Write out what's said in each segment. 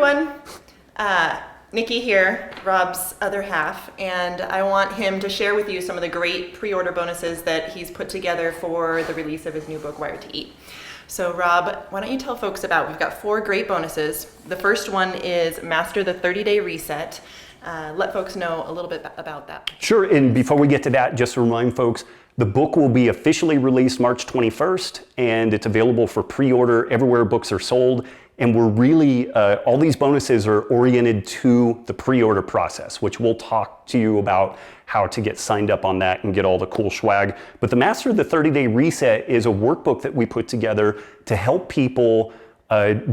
everyone. Nikki here, Robb's other half, and I want him to share with you some of the great pre-order bonuses that he's put together for the release of his new book, Wired to Eat. So Robb, why don't you tell folks we've got 4 great bonuses. The first one is Master the 30-Day Reset. Let folks know a little bit about that. Sure, and before we get to that, just to remind folks, the book will be officially released March 21st, and it's available for pre-order everywhere books are sold. And we're really, all these bonuses are oriented to the pre-order process, which we'll talk to you about how to get signed up on that and get all the cool swag. But the Master of the 30-Day Reset is a workbook that we put together to help people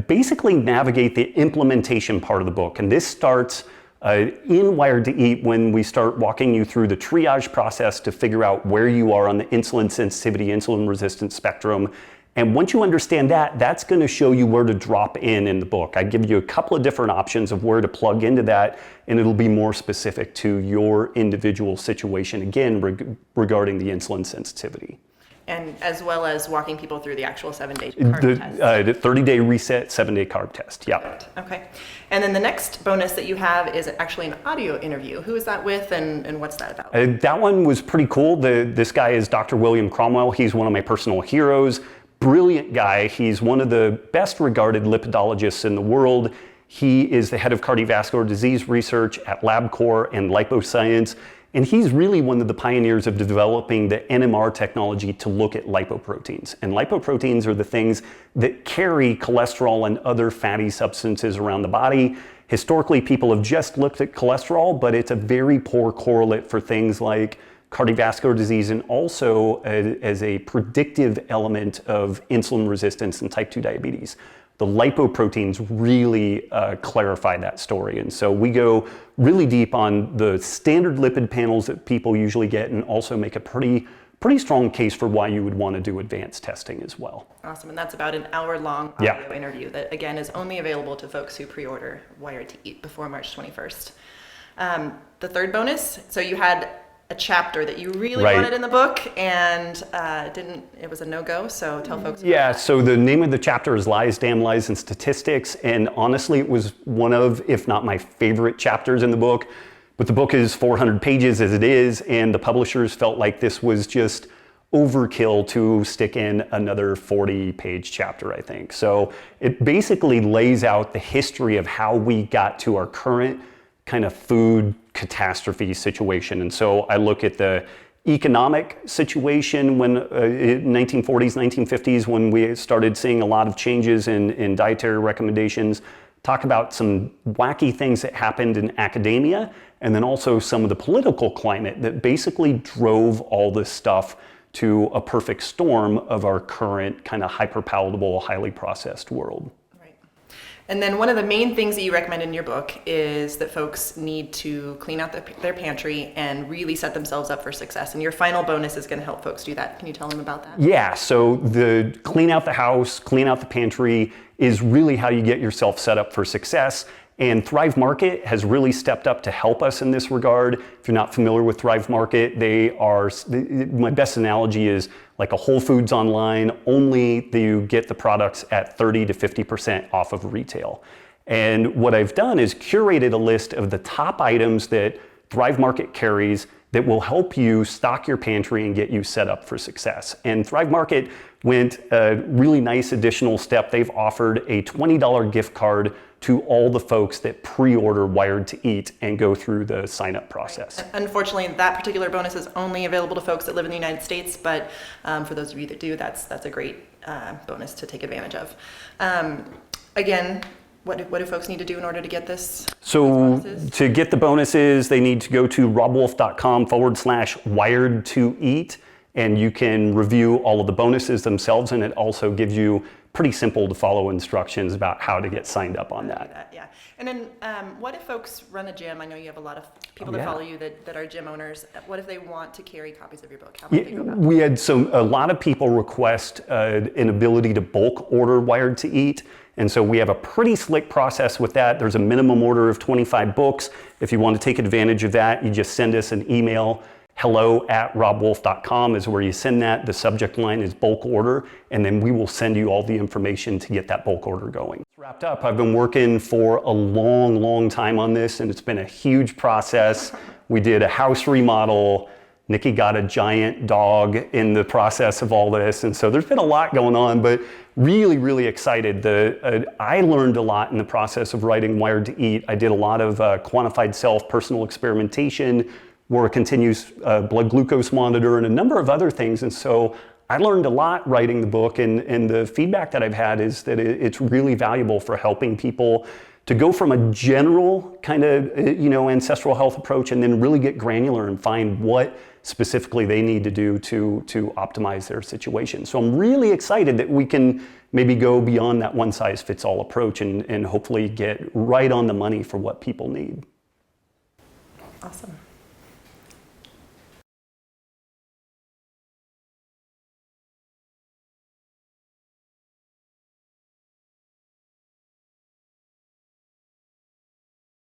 basically navigate the implementation part of the book. And this starts in Wired to Eat when we start walking you through the triage process to figure out where you are on the insulin sensitivity, insulin resistance spectrum. And once you understand that, that's going to show you where to drop in the book. I give you a couple of different options of where to plug into that, and it'll be more specific to your individual situation, again, regarding the insulin sensitivity. And as well as walking people through the actual 7-day carb test. The 30-day reset, 7-day carb test, yeah. Perfect. Okay. And then the next bonus that you have is actually an audio interview. Who is that with and what's that about? That one was pretty cool. This guy is Dr. William Cromwell. He's one of my personal heroes. Brilliant guy. He's one of the best regarded lipidologists in the world. He is the head of cardiovascular disease research at LabCorp and LipoScience. And he's really one of the pioneers of developing the NMR technology to look at lipoproteins. And lipoproteins are the things that carry cholesterol and other fatty substances around the body. Historically, people have just looked at cholesterol, but it's a very poor correlate for things like cardiovascular disease, and also as a predictive element of insulin resistance and type 2 diabetes. The lipoproteins really clarify that story. And so we go really deep on the standard lipid panels that people usually get, and also make a pretty strong case for why you would want to do advanced testing as well. Awesome, and that's about an hour-long audio interview that, again, is only available to folks who pre-order Wired to Eat before March 21st. The third bonus, so you had a chapter that you really wanted in the book, and it was a no-go, so tell folks about that. So the name of the chapter is Lies, Damn Lies, and Statistics, and honestly it was one of, if not my favorite chapters in the book. But the book is 400 pages as it is, and the publishers felt like this was just overkill to stick in another 40-page chapter, I think. So it basically lays out the history of how we got to our current kind of food catastrophe situation. And so I look at the economic situation when in 1940s, 1950s, when we started seeing a lot of changes in dietary recommendations, talk about some wacky things that happened in academia, and then also some of the political climate that basically drove all this stuff to a perfect storm of our current kind of hyper-palatable, highly processed world. And then one of the main things that you recommend in your book is that folks need to clean out their pantry and really set themselves up for success. And your final bonus is going to help folks do that. Can you tell them about that? Yeah, so the clean out the house, clean out the pantry is really how you get yourself set up for success. And Thrive Market has really stepped up to help us in this regard. If you're not familiar with Thrive Market, my best analogy is like a Whole Foods online, only you get the products at 30 to 50% off of retail. And what I've done is curated a list of the top items that Thrive Market carries that will help you stock your pantry and get you set up for success. And Thrive Market went a really nice additional step. They've offered a $20 gift card to all the folks that pre-order Wired to Eat and go through the sign-up process. Right. Unfortunately, that particular bonus is only available to folks that live in the United States, but for those of you that do, that's a great bonus to take advantage of. Again, what do folks need to do in order to get this? So to get the bonuses, they need to go to robbwolf.com/wired to eat, and you can review all of the bonuses themselves, and it also gives you pretty simple to follow instructions about how to get signed up on that. Yeah. And then what if folks run a gym? I know you have a lot of people that follow you that are gym owners. What if they want to carry copies of your book? How might they go about that? We had a lot of people request an ability to bulk order Wired to Eat. And so we have a pretty slick process with that. There's a minimum order of 25 books. If you want to take advantage of that, you just send us an email. hello@robbwolf.com is where you send that. The subject line is bulk order, and then we will send you all the information to get that bulk order going. It's wrapped up. I've been working for a long, long time on this, and it's been a huge process. We did a house remodel. Nikki got a giant dog in the process of all this, and so there's been a lot going on, but really, really excited. I learned a lot in the process of writing Wired to Eat. I did a lot of quantified self, personal experimentation, wore a continuous blood glucose monitor, and a number of other things, and so I learned a lot writing the book, and the feedback that I've had is that it's really valuable for helping people to go from a general kind of ancestral health approach and then really get granular and find what specifically they need to do to optimize their situation. So I'm really excited that we can maybe go beyond that one-size-fits-all approach and hopefully get right on the money for what people need. Awesome.